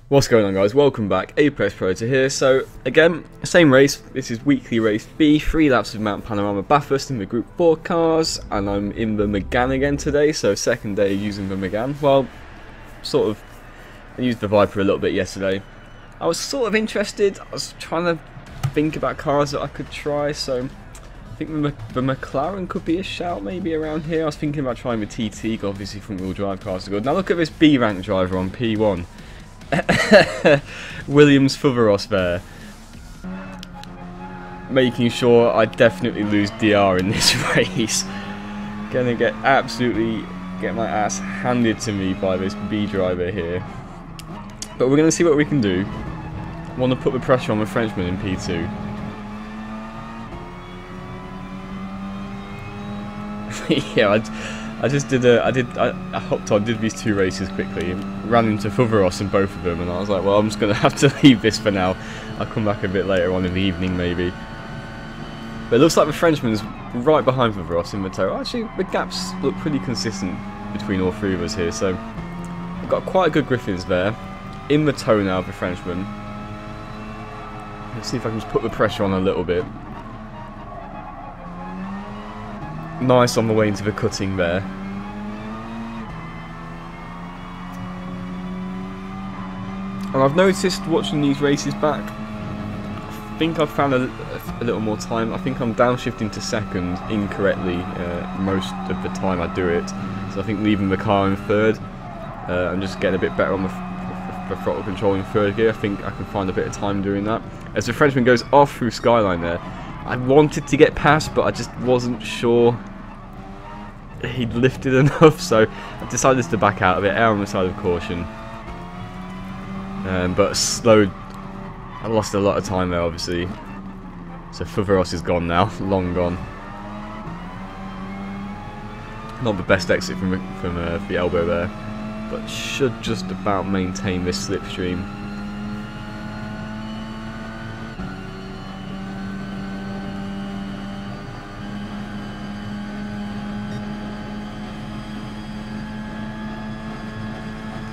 What's going on, guys? Welcome back, Apex Predator here. So again, same race. This is weekly race B, 3 laps of Mount Panorama Bathurst in the Group 4 cars, and I'm in the Megane again today, so second day using the Megane. Well, sort of, I used the Viper a little bit yesterday. I was sort of interested. I was trying to think about cars that I could try, so I think the McLaren could be a shout maybe around here. I was thinking about trying the TT, obviously front wheel drive cars are good. Now look at this B rank driver on P1. Williams Fuvaros there, making sure I definitely lose DR in this race. Gonna get my ass handed to me by this B driver here, but we're gonna see what we can do. Want to put the pressure on the Frenchman in P2. Yeah, I hopped on, did these two races quickly, and ran into Fuvaros in both of them, and I was like, well, I'm just going to have to leave this for now. I'll come back a bit later on in the evening maybe. But it looks like the Frenchman's right behind Fuvaros in the tow. Actually, the gaps look pretty consistent between all three of us here, so I've got quite a good Griffins there. In the tow now of the Frenchman. Let's see if I can just put the pressure on a little bit. Nice on the way into the cutting there. And I've noticed watching these races back, I think I've found a little more time. I think I'm downshifting to second incorrectly most of the time I do it. So I think leaving the car in third and just getting a bit better on the throttle control in third gear. I think I can find a bit of time doing that. As the Frenchman goes off through Skyline there, I wanted to get past, but I just wasn't sure he'd lifted enough, so I decided to back out of it, err on the side of caution. But slowed. I lost a lot of time there, obviously. So Fuvaros is gone now, long gone. Not the best exit from the elbow there, but should just about maintain this slipstream.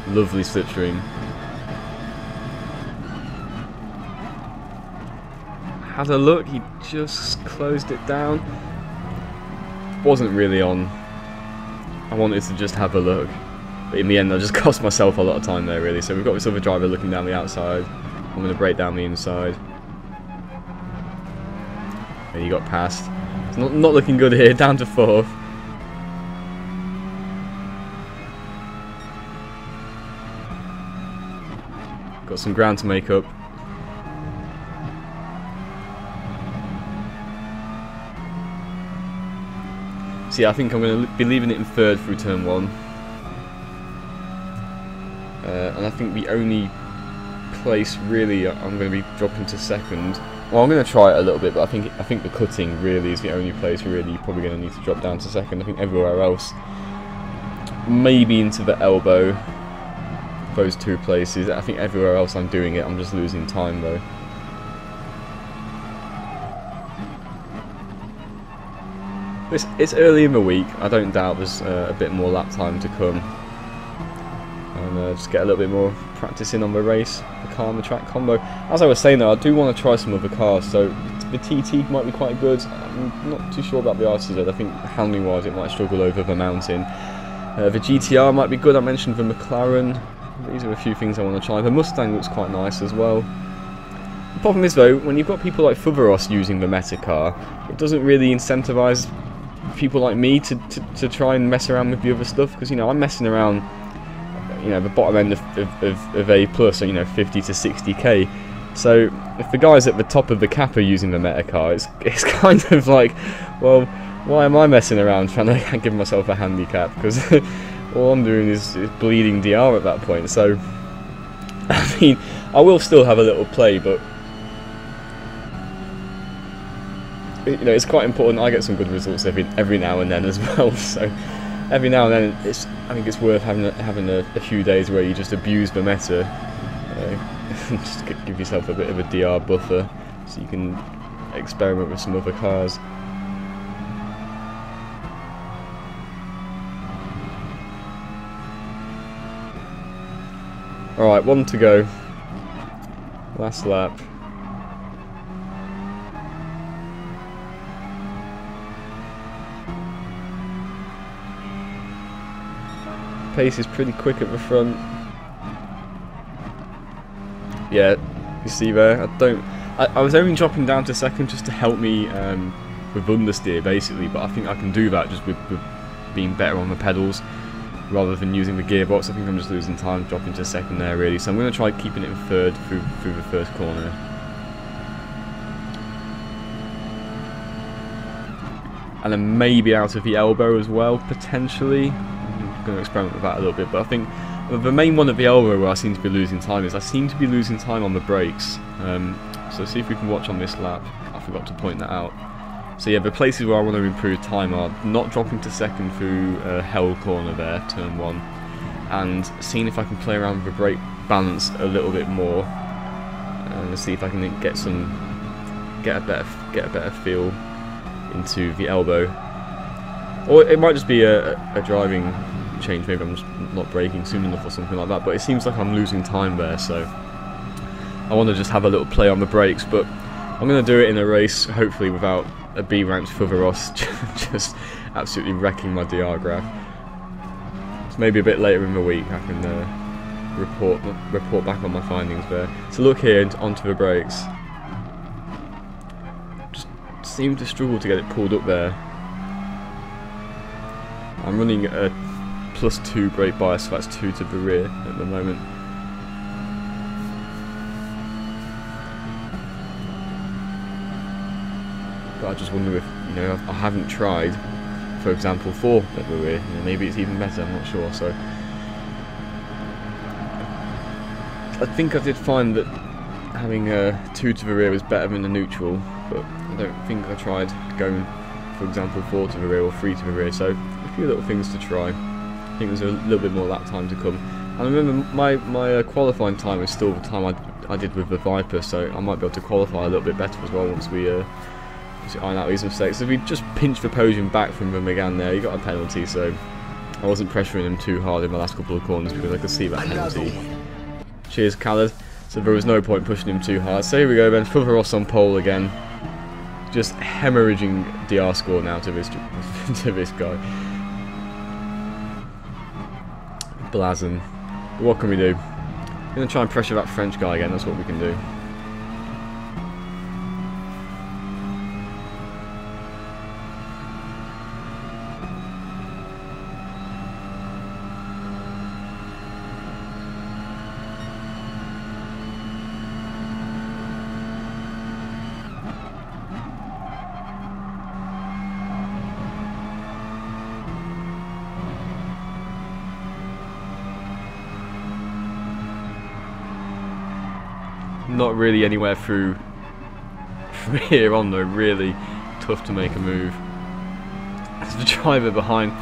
Lovely slipstream. Had a look, he just closed it down. Wasn't really on. I wanted to just have a look, but in the end I just cost myself a lot of time there really. So we've got this other driver looking down the outside. I'm going to break down the inside. And he got past. It's not looking good here, down to fourth. Got some ground to make up. So yeah, I think I'm going to be leaving it in third through turn 1. And I think the only place really I'm going to be dropping to second. Well, I'm going to try it a little bit, but I think the cutting really is the only place really you're probably going to need to drop down to second. I think everywhere else, maybe into the elbow. Those two places. I think everywhere else I'm doing it, I'm just losing time though. It's early in the week. I don't doubt there's a bit more lap time to come, and just get a little bit more practice in on the race, the car and the track combo. As I was saying though, I do want to try some other cars, so the TT might be quite good. I'm not too sure about the RCZ. I think handling wise it might struggle over the mountain. The GTR might be good. I mentioned the McLaren. These are a few things I want to try. The Mustang looks quite nice as well. The problem is though, when you've got people like Fuvaros using the Meta car, it doesn't really incentivise people like me to try and mess around with the other stuff, because you know I'm messing around, you know, the bottom end of A plus, so, you know, 50 to 60k. So if the guys at the top of the cap are using the Meta car, it's kind of like, well, why am I messing around trying to give myself a handicap? Because all I'm doing is bleeding DR at that point. So, I mean, I will still have a little play, but you know, it's quite important I get some good results every now and then as well. So, every now and then, I think it's worth having a few days where you just abuse the meta, just give yourself a bit of a DR buffer, so you can experiment with some other cars. Alright, one to go. Last lap. Pace is pretty quick at the front. Yeah, you see there, I was only dropping down to second just to help me with understeer basically, but I think I can do that just with being better on the pedals rather than using the gearbox. I think I'm just losing time dropping to second there really, so I'm going to try keeping it in third through the first corner. And then maybe out of the elbow as well, potentially. I'm going to experiment with that a little bit, but I think the main one at the elbow where I seem to be losing time is I seem to be losing time on the brakes. So see if we can watch on this lap. I forgot to point that out. So yeah, the places where I want to improve time are not dropping to second through Hell corner there, turn 1, and seeing if I can play around with the brake balance a little bit more, and see if I can get a better feel into the elbow. Or it might just be a driving change, maybe I'm just not braking soon enough or something like that, but it seems like I'm losing time there, so I want to just have a little play on the brakes, but I'm going to do it in a race, hopefully without a B-ranked Fuvaros just absolutely wrecking my DR graph. So maybe a bit later in the week I can report back on my findings there. So look here onto the brakes. Just seem to struggle to get it pulled up there. I'm running a +2 brake bias, so that's 2 to the rear at the moment. But I just wonder if, you know, I haven't tried, for example, 4 at the rear. You know, maybe it's even better, I'm not sure. So I think I did find that having 2 to the rear was better than the neutral, but I don't think I tried going, for example, 4 to the rear or 3 to the rear. So a few little things to try. I think there's a little bit more lap time to come. And remember, my qualifying time is still the time I did with the Viper, so I might be able to qualify a little bit better as well once we iron out these mistakes. So we just pinched the podium back from the Megane there. He got a penalty, so I wasn't pressuring him too hard in the last couple of corners because I could see that penalty. Cheers, Khaled. So there was no point pushing him too hard. So here we go then, Fuvaros on pole again. Just hemorrhaging DR score now to this guy. Blazen. But what can we do? I'm going to try and pressure that French guy again, that's what we can do. Not really anywhere through from here on though, really tough to make a move. As the driver behind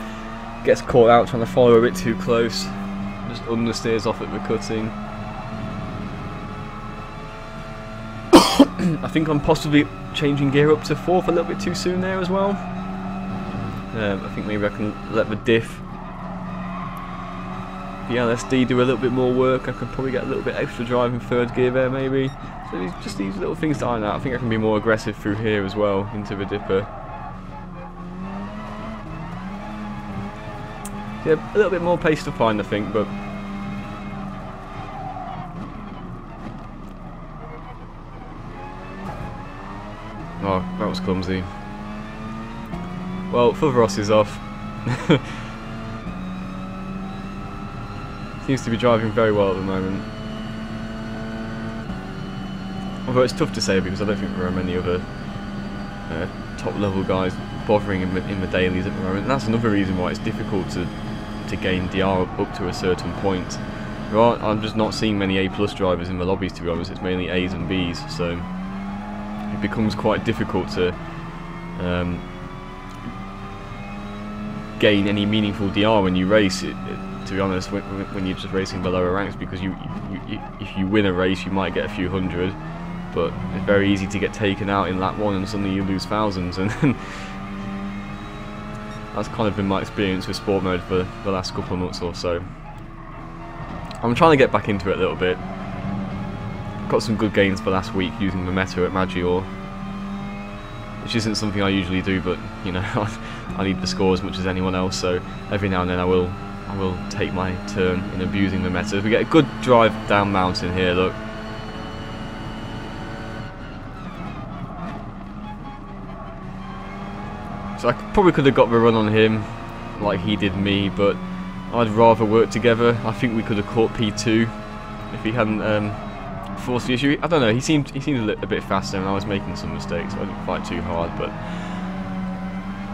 gets caught out trying to follow a bit too close, just understeers off at the cutting. I think I'm possibly changing gear up to 4th a little bit too soon there as well. I think maybe I can let the diff, the LSD, do a little bit more work. I could probably get a little bit extra drive in 3rd gear there maybe. So just these little things to iron out. I think I can be more aggressive through here as well, into the dipper. Yeah, a little bit more pace to find I think, but oh, that was clumsy. Well, Fuvaros is off. Seems to be driving very well at the moment. Although it's tough to say because I don't think there are many other top level guys bothering in the dailies at the moment. And that's another reason why it's difficult to gain DR up to a certain point. I'm just not seeing many A+ drivers in the lobbies, to be honest. It's mainly A's and B's, so it becomes quite difficult to gain any meaningful DR when you race. To be honest, when you're just racing the lower ranks, because if you win a race, you might get a few hundred, but it's very easy to get taken out in lap 1 and suddenly you lose thousands, and that's kind of been my experience with sport mode for the last couple of months or so. I'm trying to get back into it a little bit. got some good gains for last week using the meta at Maggiore, which isn't something I usually do, but you know, I need the score as much as anyone else, so every now and then I will take my turn in abusing the meta. We get a good drive down mountain here, look. So I probably could have got the run on him like he did me, but I'd rather work together. I think we could have caught P2 if he hadn't forced the issue. I don't know, he seemed a bit faster and I was making some mistakes, so I didn't fight too hard, but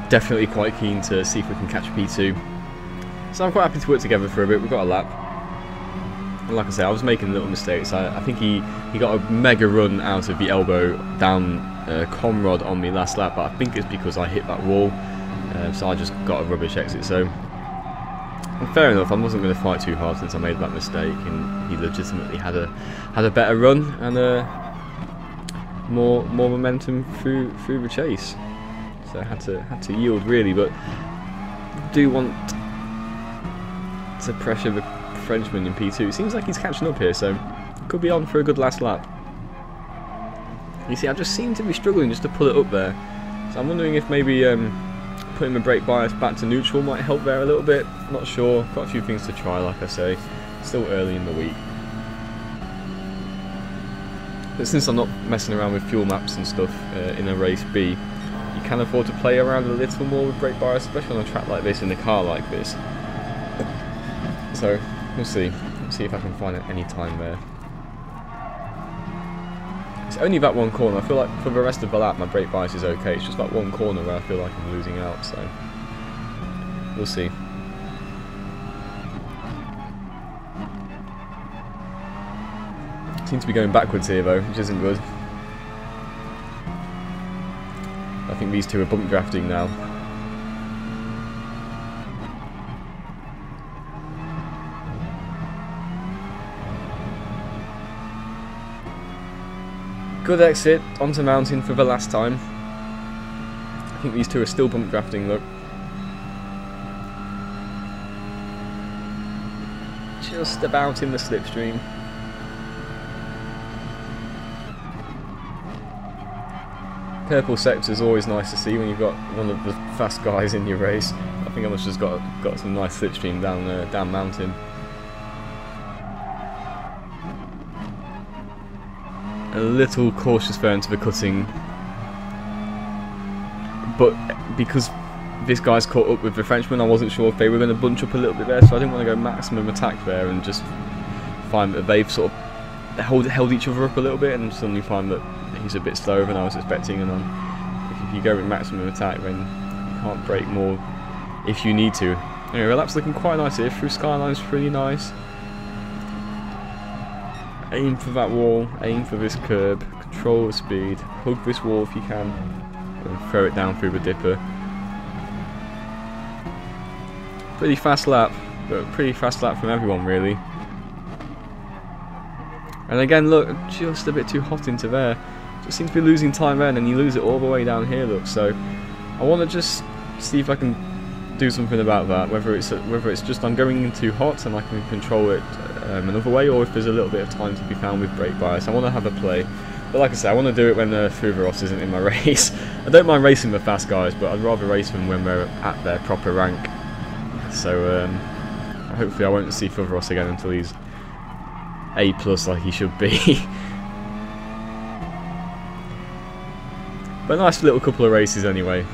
definitely quite keen to see if we can catch P2. So I'm quite happy to work together for a bit. We've got a lap. And like I say, I was making little mistakes. I think he got a mega run out of the elbow down Comrade on me last lap, but I think it's because I hit that wall, so I just got a rubbish exit. So, and fair enough, I wasn't going to fight too hard since I made that mistake, and he legitimately had a better run and more momentum through the chase. So I had to yield really, but do want to pressure the Frenchman in P2. It seems like he's catching up here, so could be on for a good last lap. You see, I just seem to be struggling just to pull it up there. So I'm wondering if maybe putting the brake bias back to neutral might help there a little bit. Not sure. Got a few things to try, like I say. Still early in the week. But since I'm not messing around with fuel maps and stuff in a race B, you can afford to play around a little more with brake bias, especially on a track like this, in a car like this. So we'll see. We'll see if I can find it any time there. It's only that one corner. I feel like for the rest of the lap my brake bias is okay. It's just that one corner where I feel like I'm losing out, so we'll see. Seems to be going backwards here though, which isn't good. I think these two are bump drafting now. Good exit onto mountain for the last time. I think these two are still bump drafting, look. Just about in the slipstream. Purple sector is always nice to see when you've got one of the fast guys in your race. I think I must have just got some nice slipstream down mountain. A little cautious there into the cutting, but because this guy's caught up with the Frenchman, I wasn't sure if they were going to bunch up a little bit there, so I didn't want to go maximum attack there and just find that they've sort of held each other up a little bit, and suddenly find that he's a bit slower than I was expecting. And if you go with maximum attack, then you can't brake more if you need to. Anyway, the lap's looking quite nice here. Through Skyline's pretty nice. Aim for that wall, aim for this curb, control the speed, hug this wall if you can, and throw it down through the dipper. Pretty fast lap, but pretty fast lap from everyone really. And again, look, just a bit too hot into there. Just seems to be losing time there, and then you lose it all the way down here, look. So I want to just see if I can do something about that, whether it's just I'm going in too hot and I can control it another way, or if there's a little bit of time to be found with brake bias. I want to have a play, but like I say, I want to do it when Fuvaros isn't in my race. I don't mind racing the fast guys, but I'd rather race them when we're at their proper rank. So hopefully I won't see Fuvaros again until he's A+ like he should be. But a nice little couple of races anyway.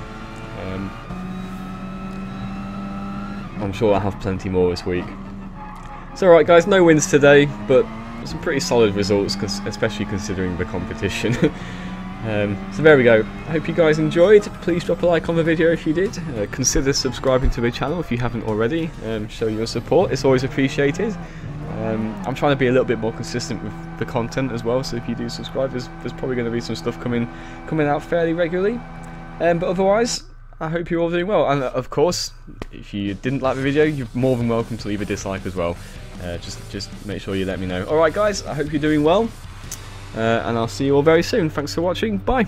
I'm sure I'll have plenty more this week. So alright guys, no wins today, but some pretty solid results, especially considering the competition. So there we go. I hope you guys enjoyed. Please drop a like on the video if you did. Consider subscribing to the channel if you haven't already. Show your support, it's always appreciated. I'm trying to be a little bit more consistent with the content as well, so if you do subscribe, there's probably going to be some stuff coming out fairly regularly. But otherwise, I hope you're all doing well, and of course, if you didn't like the video, you're more than welcome to leave a dislike as well. Just make sure you let me know. Alright guys, I hope you're doing well, and I'll see you all very soon. Thanks for watching, bye!